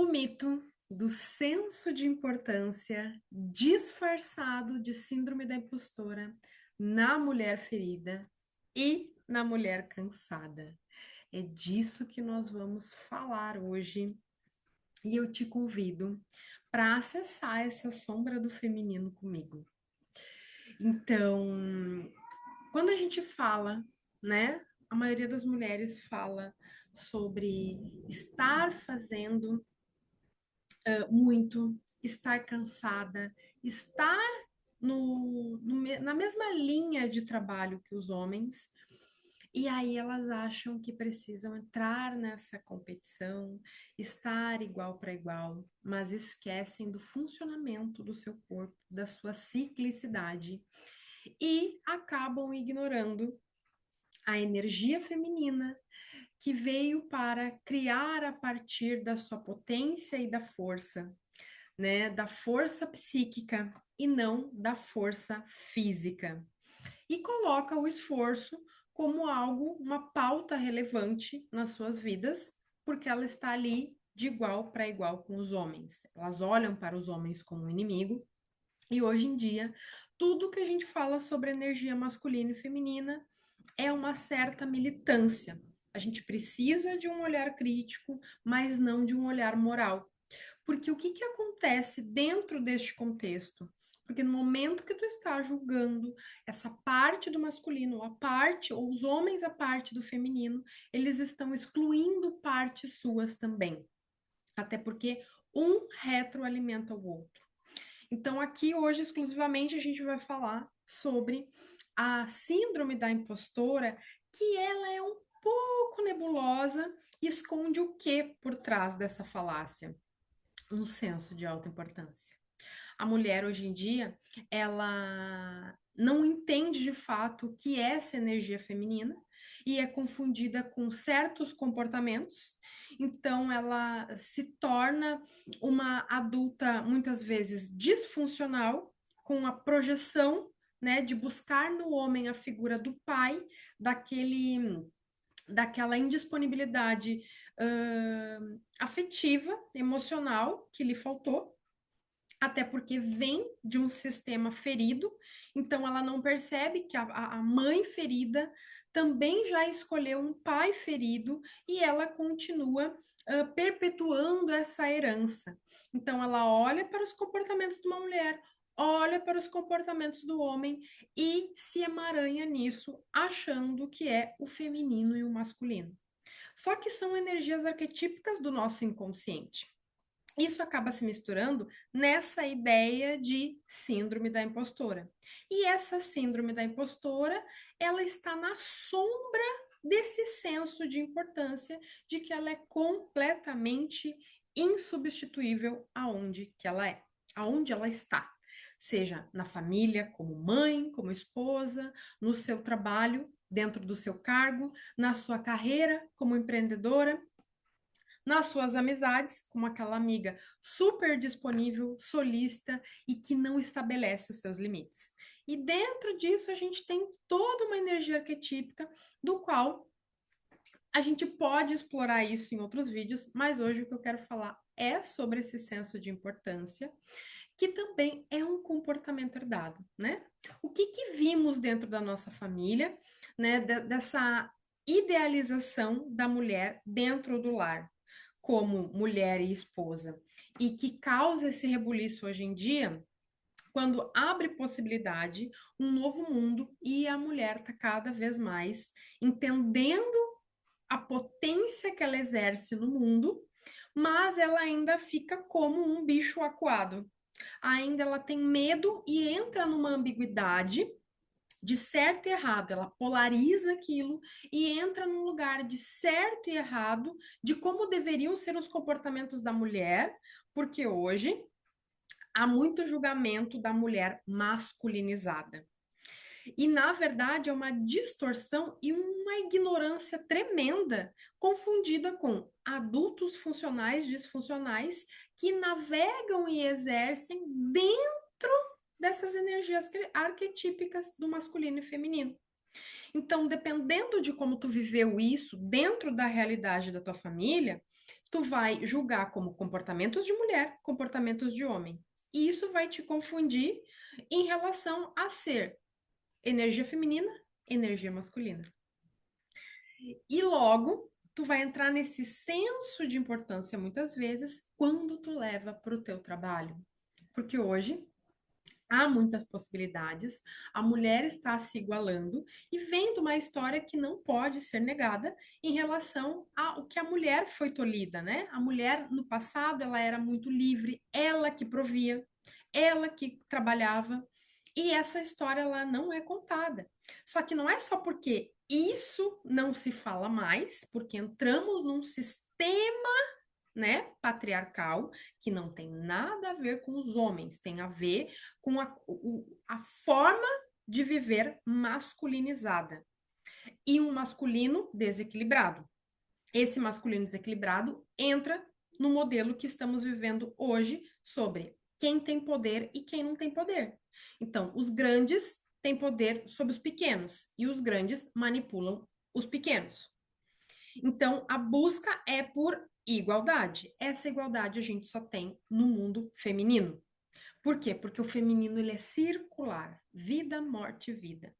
O mito do senso de importância disfarçado de síndrome da impostora na mulher ferida e na mulher cansada. É disso que nós vamos falar hoje e eu te convido para acessar essa sombra do feminino comigo. Então, quando a gente fala, né? A maioria das mulheres fala sobre estar fazendo muito, estar cansada, estar na mesma linha de trabalho que os homens, e aí elas acham que precisam entrar nessa competição, estar igual para igual, mas esquecem do funcionamento do seu corpo, da sua ciclicidade, e acabam ignorando a energia feminina que veio para criar a partir da sua potência e da força, né, da força psíquica e não da força física. E coloca o esforço como algo, uma pauta relevante nas suas vidas, porque ela está ali de igual para igual com os homens. Elas olham para os homens como um inimigo. E hoje em dia, tudo que a gente fala sobre energia masculina e feminina é uma certa militância. A gente precisa de um olhar crítico, mas não de um olhar moral. Porque o que acontece dentro deste contexto? Porque no momento que tu está julgando essa parte do masculino, a parte, ou os homens a parte do feminino, eles estão excluindo partes suas também. Até porque um retroalimenta o outro. Então, aqui hoje, exclusivamente, a gente vai falar sobre a síndrome da impostora, que ela é um pouco nebulosa e esconde o que por trás dessa falácia? Um senso de alta importância. A mulher hoje em dia, ela não entende de fato o que é essa energia feminina e é confundida com certos comportamentos. Então, ela se torna uma adulta muitas vezes disfuncional, com a projeção, né, de buscar no homem a figura do pai, daquela indisponibilidade afetiva, emocional que lhe faltou, até porque vem de um sistema ferido, então ela não percebe que a mãe ferida também já escolheu um pai ferido e ela continua perpetuando essa herança. Então ela olha para os comportamentos de uma mulher, olha para os comportamentos do homem e se emaranha nisso, achando que é o feminino e o masculino. Só que são energias arquetípicas do nosso inconsciente. Isso acaba se misturando nessa ideia de síndrome da impostora. E essa síndrome da impostora, ela está na sombra desse senso de importância de que ela é completamente insubstituível aonde que ela é, aonde ela está. Seja na família, como mãe, como esposa, no seu trabalho, dentro do seu cargo, na sua carreira como empreendedora, nas suas amizades, como aquela amiga super disponível, solícita e que não estabelece os seus limites. E dentro disso a gente tem toda uma energia arquetípica do qual a gente pode explorar isso em outros vídeos, mas hoje o que eu quero falar é sobre esse senso de importância, que também é um comportamento herdado, né? O que vimos dentro da nossa família, né, dessa idealização da mulher dentro do lar, como mulher e esposa, e que causa esse rebuliço hoje em dia, quando abre possibilidade, um novo mundo, e a mulher está cada vez mais entendendo a potência que ela exerce no mundo, mas ela ainda fica como um bicho acuado. Ainda ela tem medo e entra numa ambiguidade de certo e errado, ela polariza aquilo e entra num lugar de certo e errado, de como deveriam ser os comportamentos da mulher, porque hoje há muito julgamento da mulher masculinizada. E, na verdade, é uma distorção e uma ignorância tremenda, confundida com adultos funcionais, disfuncionais, que navegam e exercem dentro dessas energias arquetípicas do masculino e feminino. Então, dependendo de como tu viveu isso dentro da realidade da tua família, tu vai julgar como comportamentos de mulher, comportamentos de homem. E isso vai te confundir em relação a ser energia feminina, energia masculina. E logo, tu vai entrar nesse senso de importância muitas vezes quando tu leva para o teu trabalho. Porque hoje há muitas possibilidades, a mulher está se igualando e vendo uma história que não pode ser negada em relação ao que a mulher foi tolhida, né? A mulher no passado ela era muito livre, ela que provia, ela que trabalhava, e essa história ela não é contada. Só que não é só porque isso não se fala mais, porque entramos num sistema, né, patriarcal, que não tem nada a ver com os homens, tem a ver com a forma de viver masculinizada e um masculino desequilibrado. Esse masculino desequilibrado entra no modelo que estamos vivendo hoje sobre quem tem poder e quem não tem poder. Então, os grandes têm poder sobre os pequenos e os grandes manipulam os pequenos. Então, a busca é por igualdade. Essa igualdade a gente só tem no mundo feminino. Por quê? Porque o feminino ele é circular, vida, morte, vida.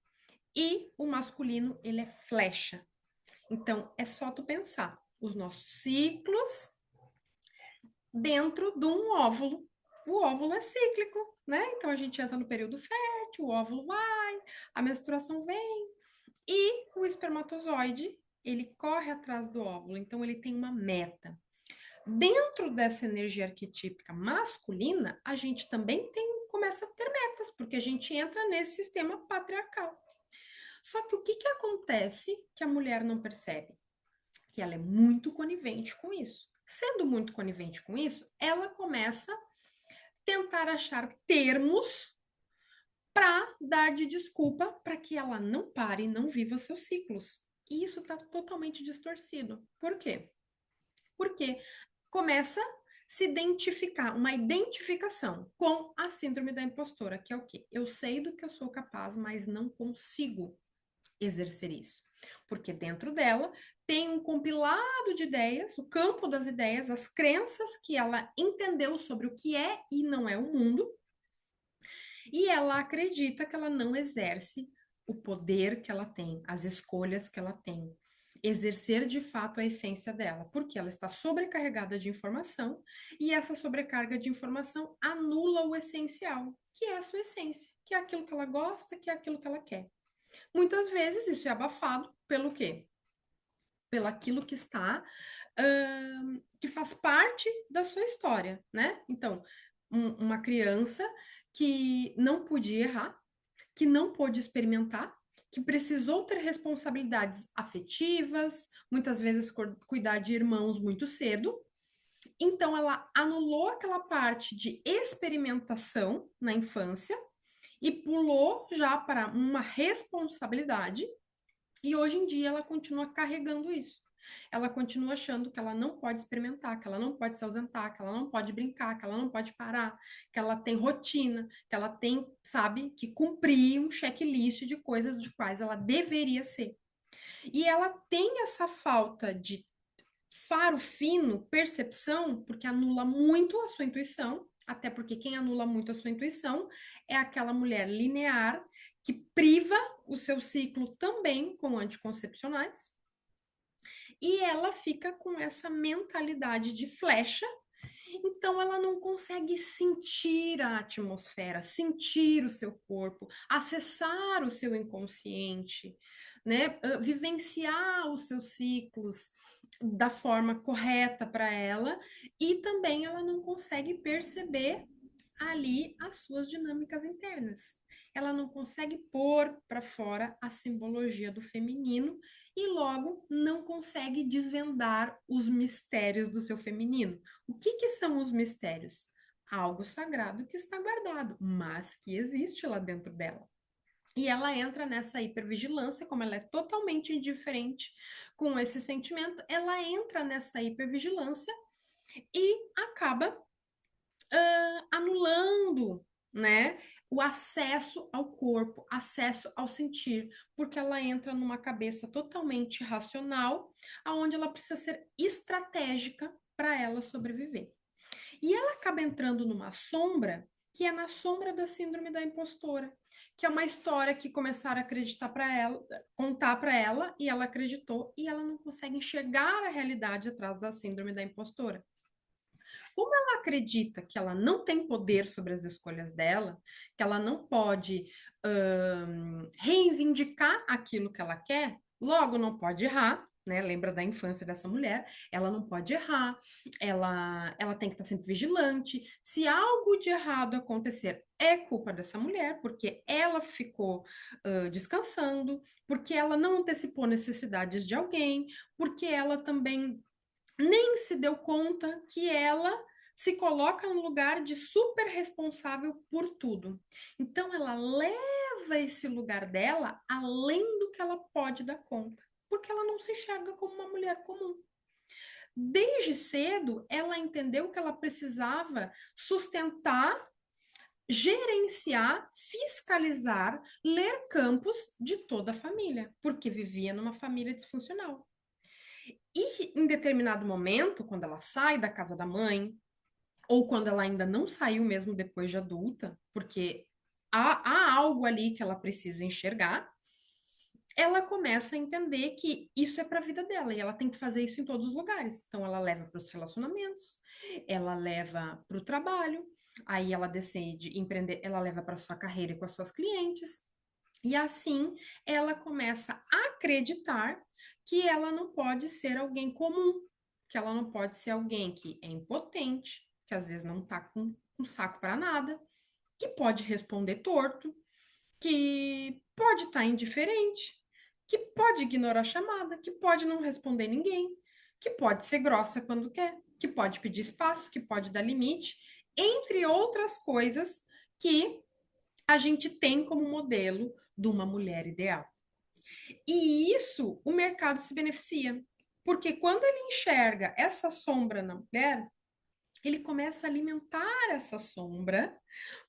E o masculino ele é flecha. Então, é só tu pensar os nossos ciclos dentro de um óvulo. O óvulo é cíclico, né? Então a gente entra no período fértil, o óvulo vai, a menstruação vem e o espermatozoide, ele corre atrás do óvulo, então ele tem uma meta. Dentro dessa energia arquetípica masculina, a gente também começa a ter metas, porque a gente entra nesse sistema patriarcal. Só que o que acontece que a mulher não percebe? Que ela é muito conivente com isso. Sendo muito conivente com isso, ela começa a tentar achar termos para dar de desculpa para que ela não pare e não viva seus ciclos. E isso está totalmente distorcido. Por quê? Porque começa a se identificar, uma identificação com a síndrome da impostora, que é o quê? Eu sei do que eu sou capaz, mas não consigo exercer isso. Porque dentro dela tem um compilado de ideias, o campo das ideias, as crenças que ela entendeu sobre o que é e não é o mundo, e ela acredita que ela não exerce o poder que ela tem, as escolhas que ela tem, exercer de fato a essência dela, porque ela está sobrecarregada de informação e essa sobrecarga de informação anula o essencial, que é a sua essência, que é aquilo que ela gosta, que é aquilo que ela quer. Muitas vezes isso é abafado pelo quê? Pelo aquilo que está, que faz parte da sua história, né? Então, uma criança que não podia errar, que não pôde experimentar, que precisou ter responsabilidades afetivas, muitas vezes cuidar de irmãos muito cedo. Então, ela anulou aquela parte de experimentação na infância e pulou já para uma responsabilidade, e hoje em dia ela continua carregando isso. Ela continua achando que ela não pode experimentar, que ela não pode se ausentar, que ela não pode brincar, que ela não pode parar, que ela tem rotina, que ela tem, sabe, que cumprir um checklist de coisas de quais ela deveria ser. E ela tem essa falta de faro fino, percepção, porque anula muito a sua intuição, até porque quem anula muito a sua intuição é aquela mulher linear que priva o seu ciclo também com anticoncepcionais, e ela fica com essa mentalidade de flecha, então ela não consegue sentir a atmosfera, sentir o seu corpo, acessar o seu inconsciente, né? Vivenciar os seus ciclos da forma correta para ela, e também ela não consegue perceber ali as suas dinâmicas internas. Ela não consegue pôr para fora a simbologia do feminino e logo não consegue desvendar os mistérios do seu feminino. O que são os mistérios? Algo sagrado que está guardado, mas que existe lá dentro dela. E ela entra nessa hipervigilância, como ela é totalmente indiferente com esse sentimento, ela entra nessa hipervigilância e acaba anulando, né, o acesso ao corpo, acesso ao sentir, porque ela entra numa cabeça totalmente racional, aonde ela precisa ser estratégica para ela sobreviver. E ela acaba entrando numa sombra que é na sombra da síndrome da impostora, que é uma história que começaram a acreditar para ela, contar para ela e ela acreditou e ela não consegue enxergar a realidade atrás da síndrome da impostora. Como ela acredita que ela não tem poder sobre as escolhas dela, que ela não pode reivindicar aquilo que ela quer, logo não pode errar, né? Lembra da infância dessa mulher? Ela não pode errar, ela tem que estar sempre vigilante. Se algo de errado acontecer, é culpa dessa mulher, porque ela ficou descansando, porque ela não antecipou necessidades de alguém, porque ela também nem se deu conta que ela se coloca no lugar de super responsável por tudo. Então ela leva esse lugar dela além do que ela pode dar conta, porque ela não se enxerga como uma mulher comum. Desde cedo, ela entendeu que ela precisava sustentar, gerenciar, fiscalizar, ler campos de toda a família, porque vivia numa família disfuncional. E em determinado momento, quando ela sai da casa da mãe, ou quando ela ainda não saiu mesmo depois de adulta, porque há algo ali que ela precisa enxergar, ela começa a entender que isso é para a vida dela e ela tem que fazer isso em todos os lugares. Então, ela leva para os relacionamentos, ela leva para o trabalho, aí ela decide empreender, ela leva para sua carreira e com as suas clientes. E assim ela começa a acreditar que ela não pode ser alguém comum, que ela não pode ser alguém que é impotente, que às vezes não tá com saco para nada, que pode responder torto, que pode estar indiferente, que pode ignorar a chamada, que pode não responder ninguém, que pode ser grossa quando quer, que pode pedir espaço, que pode dar limite, entre outras coisas que a gente tem como modelo de uma mulher ideal. E isso o mercado se beneficia, porque quando ele enxerga essa sombra na mulher, ele começa a alimentar essa sombra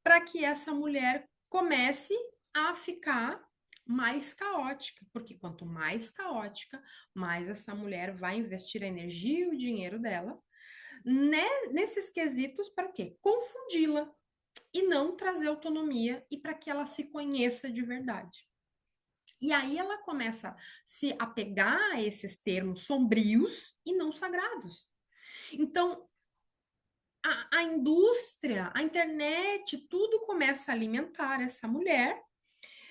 para que essa mulher comece a ficar mais caótica, porque quanto mais caótica, mais essa mulher vai investir a energia e o dinheiro dela nesses quesitos para quê? Confundi-la e não trazer autonomia e para que ela se conheça de verdade. E aí ela começa a se apegar a esses termos sombrios e não sagrados. Então, a indústria, a internet, tudo começa a alimentar essa mulher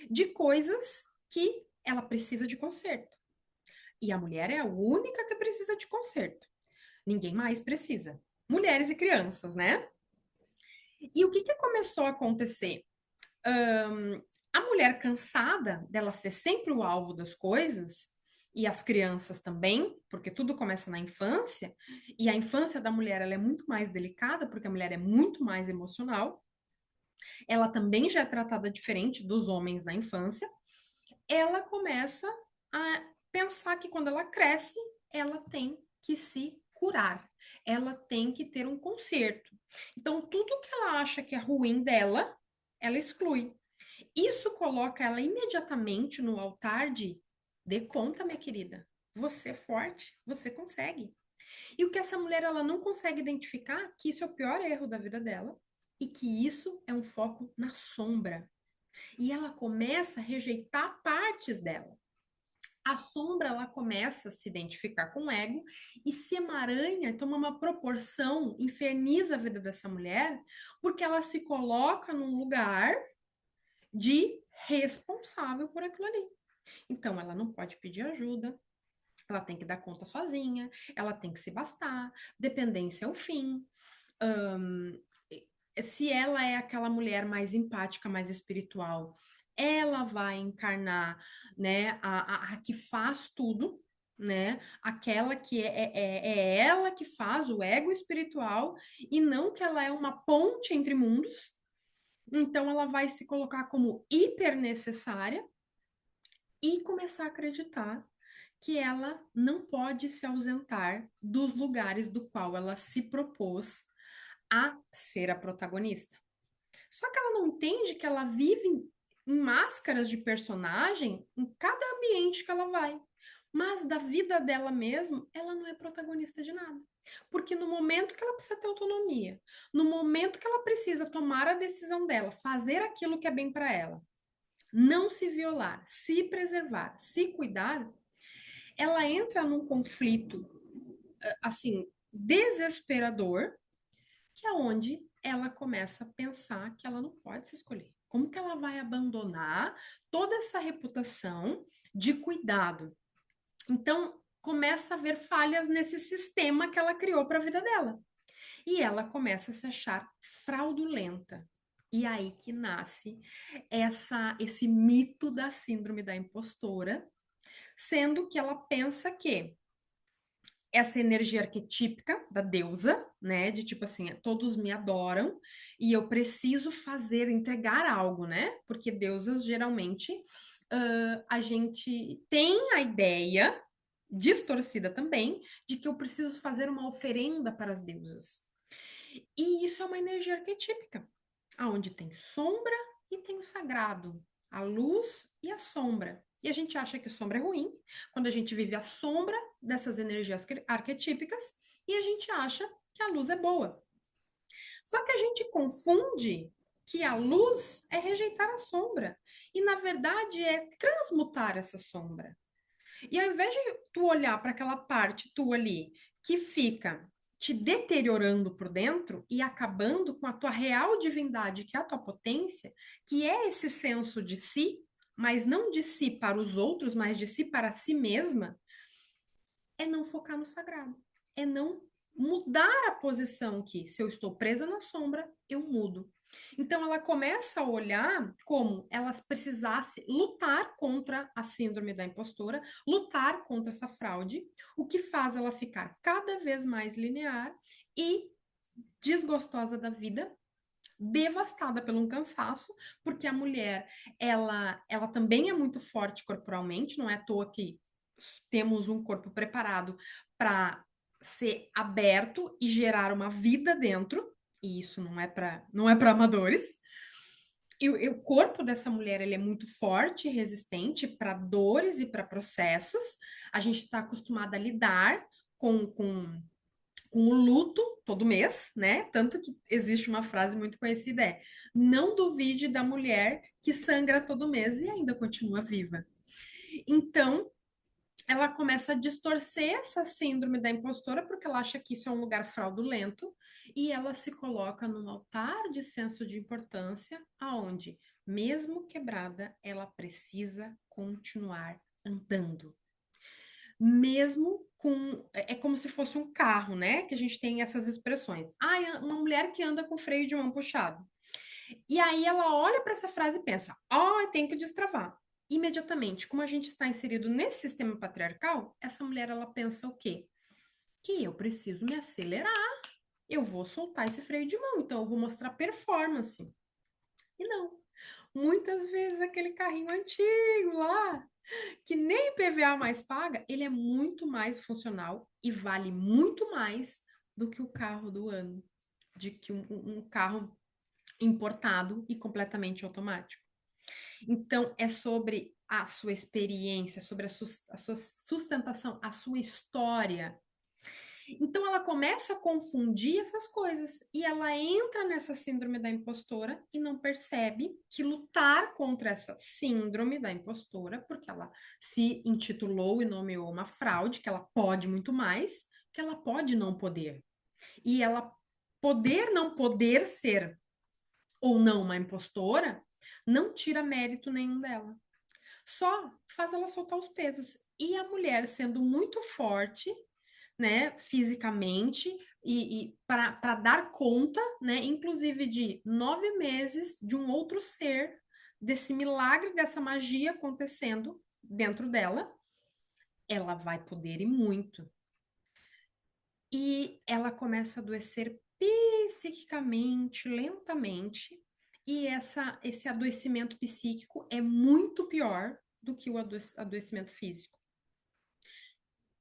de coisas que ela precisa de conserto. E a mulher é a única que precisa de conserto. Ninguém mais precisa. Mulheres e crianças, né? E o que que começou a acontecer? A mulher cansada dela ser sempre o alvo das coisas, e as crianças também, porque tudo começa na infância, e a infância da mulher ela é muito mais delicada, porque a mulher é muito mais emocional, ela também já é tratada diferente dos homens na infância, ela começa a pensar que quando ela cresce, ela tem que se curar, ela tem que ter um conserto. Então, tudo que ela acha que é ruim dela, ela exclui. Isso coloca ela imediatamente no altar de dê conta, minha querida. Você é forte, você consegue. E o que essa mulher ela não consegue identificar que isso é o pior erro da vida dela e que isso é um foco na sombra. E ela começa a rejeitar partes dela. A sombra ela começa a se identificar com o ego e se emaranha, toma uma proporção, inferniza a vida dessa mulher, porque ela se coloca num lugar de responsável por aquilo ali. Então, ela não pode pedir ajuda, ela tem que dar conta sozinha, ela tem que se bastar, dependência é o fim. Hum, se ela é aquela mulher mais empática, mais espiritual, ela vai encarnar, né, a que faz tudo, né, aquela que é ela que faz o ego espiritual e não que ela é uma ponte entre mundos, então ela vai se colocar como hiper necessária e começar a acreditar que ela não pode se ausentar dos lugares do qual ela se propôs a ser a protagonista. Só que ela não entende que ela vive em máscaras de personagem em cada ambiente que ela vai. Mas da vida dela mesmo, ela não é protagonista de nada. Porque no momento que ela precisa ter autonomia, no momento que ela precisa tomar a decisão dela, fazer aquilo que é bem para ela, não se violar, se preservar, se cuidar, ela entra num conflito assim desesperador, que é onde ela começa a pensar que ela não pode se escolher. Como que ela vai abandonar toda essa reputação de cuidado? Então, começa a haver falhas nesse sistema que ela criou para a vida dela. E ela começa a se achar fraudulenta. E aí que nasce esse mito da síndrome da impostora, sendo que ela pensa que essa energia arquetípica da deusa, né? De tipo assim, todos me adoram e eu preciso fazer, entregar algo, né? Porque deusas geralmente a gente tem a ideia, distorcida também, de que eu preciso fazer uma oferenda para as deusas. E isso é uma energia arquetípica, aonde tem sombra e tem o sagrado, a luz e a sombra. E a gente acha que sombra é ruim, quando a gente vive a sombra dessas energias arquetípicas, e a gente acha que a luz é boa. Só que a gente confunde que a luz é rejeitar a sombra, e na verdade é transmutar essa sombra. E ao invés de tu olhar para aquela parte tua ali que fica te deteriorando por dentro e acabando com a tua real divindade, que é a tua potência, que é esse senso de si, mas não de si para os outros, mas de si para si mesma, é não focar no sagrado, é não mudar a posição que se eu estou presa na sombra, eu mudo. Então ela começa a olhar como ela precisasse lutar contra a síndrome da impostora, lutar contra essa fraude, o que faz ela ficar cada vez mais linear e desgostosa da vida, devastada pelo um cansaço, porque a mulher, ela também é muito forte corporalmente, não é à toa que temos um corpo preparado para ser aberto e gerar uma vida dentro, e isso não é para amadores. E o corpo dessa mulher ele é muito forte e resistente para dores e para processos. A gente está acostumada a lidar com o luto todo mês, né? Tanto que existe uma frase muito conhecida, não duvide da mulher que sangra todo mês e ainda continua viva. Então, ela começa a distorcer essa síndrome da impostora porque ela acha que isso é um lugar fraudulento e ela se coloca num altar de senso de importância aonde, mesmo quebrada, ela precisa continuar andando mesmo com. É como se fosse um carro, né? Que a gente tem essas expressões. Ah, uma mulher que anda com freio de mão puxado. E aí ela olha para essa frase e pensa: ó, tem que destravar. Imediatamente, como a gente está inserido nesse sistema patriarcal, essa mulher ela pensa o quê? Que eu preciso me acelerar. Eu vou soltar esse freio de mão, então eu vou mostrar performance. E não. Muitas vezes aquele carrinho antigo lá, que nem PVA mais paga, ele é muito mais funcional e vale muito mais do que o carro do ano, de que um carro importado e completamente automático. Então, é sobre a sua experiência, sobre a sua sustentação, a sua história. Então ela começa a confundir essas coisas e ela entra nessa síndrome da impostora e não percebe que lutar contra essa síndrome da impostora, porque ela se intitulou e nomeou uma fraude, que ela pode muito mais, que ela pode não poder. E ela poder não poder ser ou não uma impostora não tira mérito nenhum dela. Só faz ela soltar os pesos. E a mulher sendo muito forte, né, fisicamente e para dar conta, né, inclusive de 9 meses de um outro ser, desse milagre, dessa magia acontecendo dentro dela, ela vai poder ir muito. E ela começa a adoecer psiquicamente, lentamente, e esse adoecimento psíquico é muito pior do que o adoecimento físico.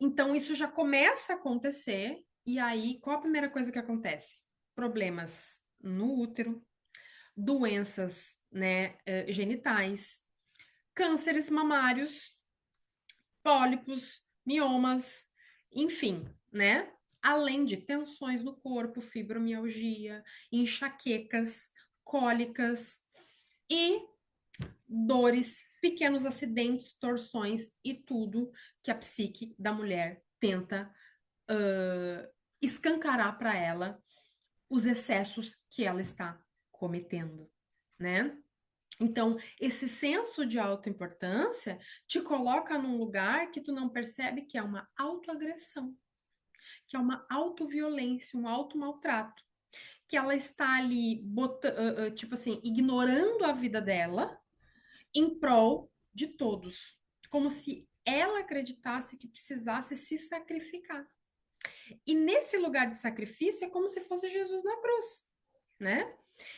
Então, isso já começa a acontecer, e aí, qual a primeira coisa que acontece? Problemas no útero, doenças, né, genitais, cânceres mamários, pólipos, miomas, enfim, né? Além de tensões no corpo, fibromialgia, enxaquecas, cólicas e dores, pequenos acidentes, torções e tudo que a psique da mulher tenta escancarar para ela os excessos que ela está cometendo, né? Então, esse senso de autoimportância te coloca num lugar que tu não percebe que é uma autoagressão, que é uma autoviolência, um automaltrato, que ela está ali, tipo assim, ignorando a vida dela em prol de todos, como se ela acreditasse que precisasse se sacrificar. E nesse lugar de sacrifício é como se fosse Jesus na cruz, né?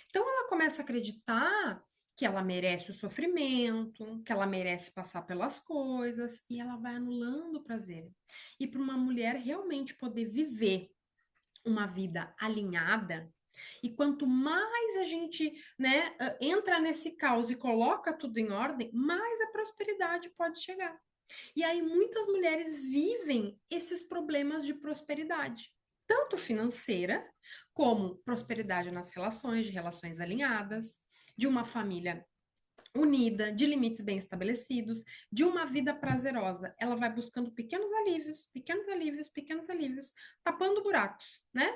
Então ela começa a acreditar que ela merece o sofrimento, que ela merece passar pelas coisas, e ela vai anulando o prazer. E para uma mulher realmente poder viver uma vida alinhada, e quanto mais a gente, né, entra nesse caos e coloca tudo em ordem, mais a prosperidade pode chegar. E aí muitas mulheres vivem esses problemas de prosperidade, tanto financeira, como prosperidade nas relações, de relações alinhadas, de uma família unida, de limites bem estabelecidos, de uma vida prazerosa. Ela vai buscando pequenos alívios, pequenos alívios, pequenos alívios, tapando buracos, né?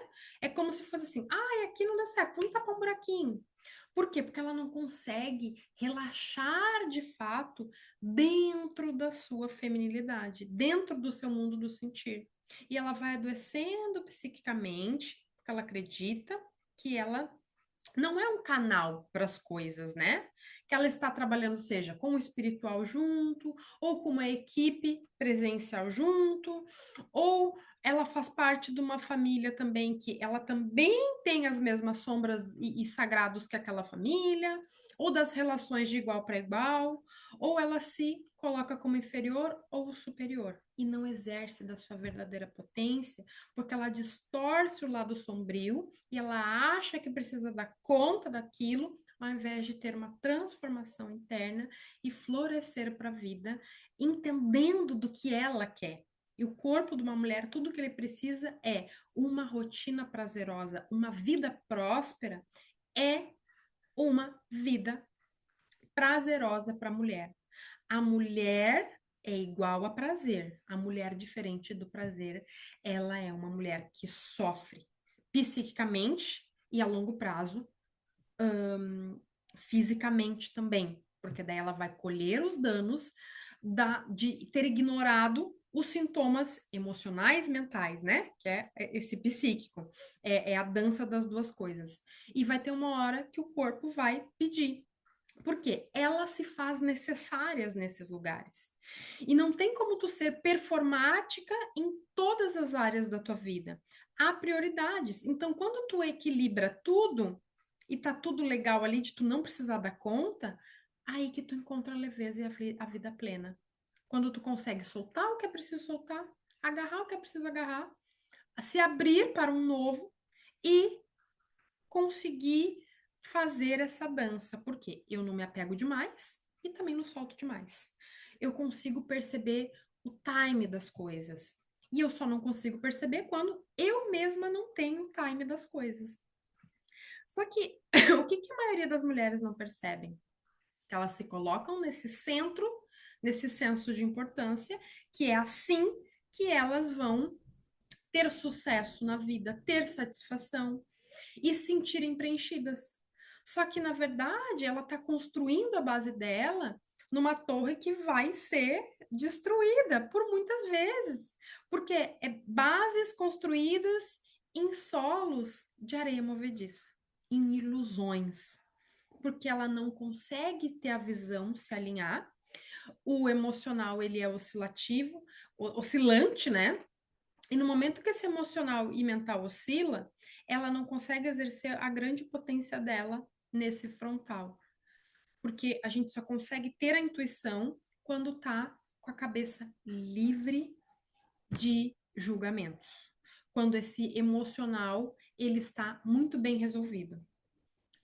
É como se fosse assim: ai, aqui não dá certo, vamos tapar um buraquinho. Por quê? Porque ela não consegue relaxar de fato dentro da sua feminilidade, dentro do seu mundo do sentir. E ela vai adoecendo psiquicamente, porque ela acredita que ela não é um canal para as coisas, né? Que ela está trabalhando, seja com o espiritual junto, ou com uma equipe presencial junto, ou ela faz parte de uma família também que ela também tem as mesmas sombras e sagrados que aquela família, ou das relações de igual para igual, ou ela se coloca como inferior ou superior e não exerce da sua verdadeira potência, porque ela distorce o lado sombrio e ela acha que precisa dar conta daquilo, ao invés de ter uma transformação interna e florescer para a vida, entendendo do que ela quer. E o corpo de uma mulher, tudo que ele precisa é uma rotina prazerosa, uma vida próspera, é uma vida prazerosa para a mulher. A mulher é igual a prazer. A mulher diferente do prazer, ela é uma mulher que sofre psiquicamente e a longo prazo, fisicamente também, porque daí ela vai colher os danos de ter ignorado os sintomas emocionais, mentais, né? Que é esse psíquico, é a dança das duas coisas. E vai ter uma hora que o corpo vai pedir, porque ela se faz necessárias nesses lugares. E não tem como tu ser performática em todas as áreas da tua vida. Há prioridades. Então, quando tu equilibra tudo e tá tudo legal ali de tu não precisar dar conta, aí que tu encontra a leveza e a vida plena. Quando tu consegue soltar o que é preciso soltar, agarrar o que é preciso agarrar, se abrir para um novo e conseguir fazer essa dança, porque eu não me apego demais e também não solto demais. Eu consigo perceber o time das coisas. E eu só não consigo perceber quando eu mesma não tenho o time das coisas. Só que o que a maioria das mulheres não percebem? Que elas se colocam nesse centro, nesse senso de importância, que é assim que elas vão ter sucesso na vida, ter satisfação e se sentirem preenchidas. Só que, na verdade, ela está construindo a base dela numa torre que vai ser destruída por muitas vezes, porque é bases construídas em solos de areia movediça, em ilusões, porque ela não consegue ter a visão se alinhar. O emocional ele é oscilativo, oscilante, né? E no momento que esse emocional e mental oscila, ela não consegue exercer a grande potência dela nesse frontal. Porque a gente só consegue ter a intuição quando tá com a cabeça livre de julgamentos. Quando esse emocional, ele está muito bem resolvido.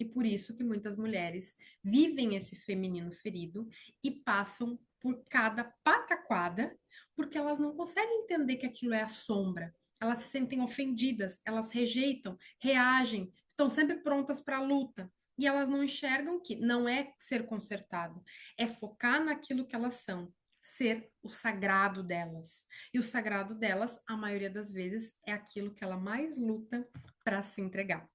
E por isso que muitas mulheres vivem esse feminino ferido e passam por cada pataquada, porque elas não conseguem entender que aquilo é a sombra. Elas se sentem ofendidas, elas rejeitam, reagem, estão sempre prontas para a luta. E elas não enxergam que não é ser consertado, é focar naquilo que elas são, ser o sagrado delas. E o sagrado delas, a maioria das vezes, é aquilo que ela mais luta para se entregar.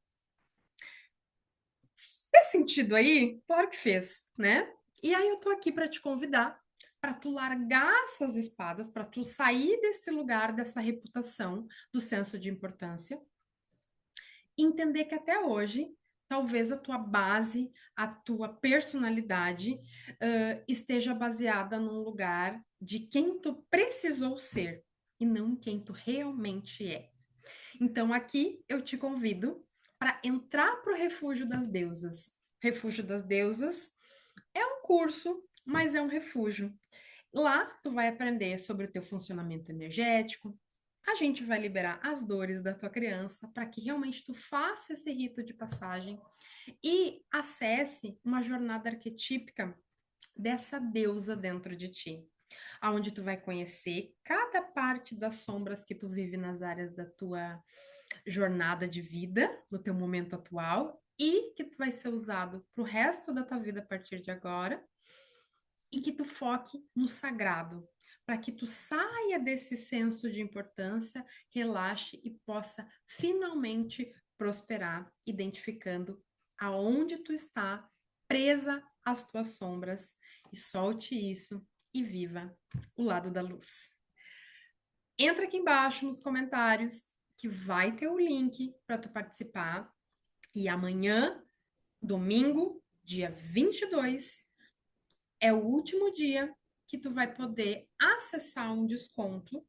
Fez sentido aí? Claro que fez, né? E aí eu tô aqui para te convidar para tu largar essas espadas, para tu sair desse lugar, dessa reputação, do senso de importância, e entender que até hoje, talvez a tua base, a tua personalidade, esteja baseada num lugar de quem tu precisou ser e não quem tu realmente é. Então, aqui eu te convido para entrar para o Refúgio das Deusas. Refúgio das Deusas é um curso, mas é um refúgio. Lá, tu vai aprender sobre o teu funcionamento energético. A gente vai liberar as dores da tua criança para que realmente tu faça esse rito de passagem e acesse uma jornada arquetípica dessa deusa dentro de ti, aonde tu vai conhecer cada parte das sombras que tu vive nas áreas da tua jornada de vida, no teu momento atual, e que tu vai ser usado para o resto da tua vida a partir de agora, e que tu foque no sagrado, para que tu saia desse senso de importância, relaxe e possa finalmente prosperar, identificando aonde tu está presa às tuas sombras, e solte isso e viva o lado da luz. Entra aqui embaixo nos comentários que vai ter o link para tu participar. E amanhã, domingo, dia 22, é o último dia que tu vai poder acessar um desconto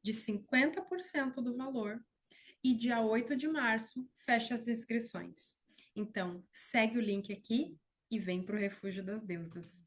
de 50% do valor. E dia 8 de março, fecha as inscrições. Então, segue o link aqui e vem para o Refúgio das Deusas.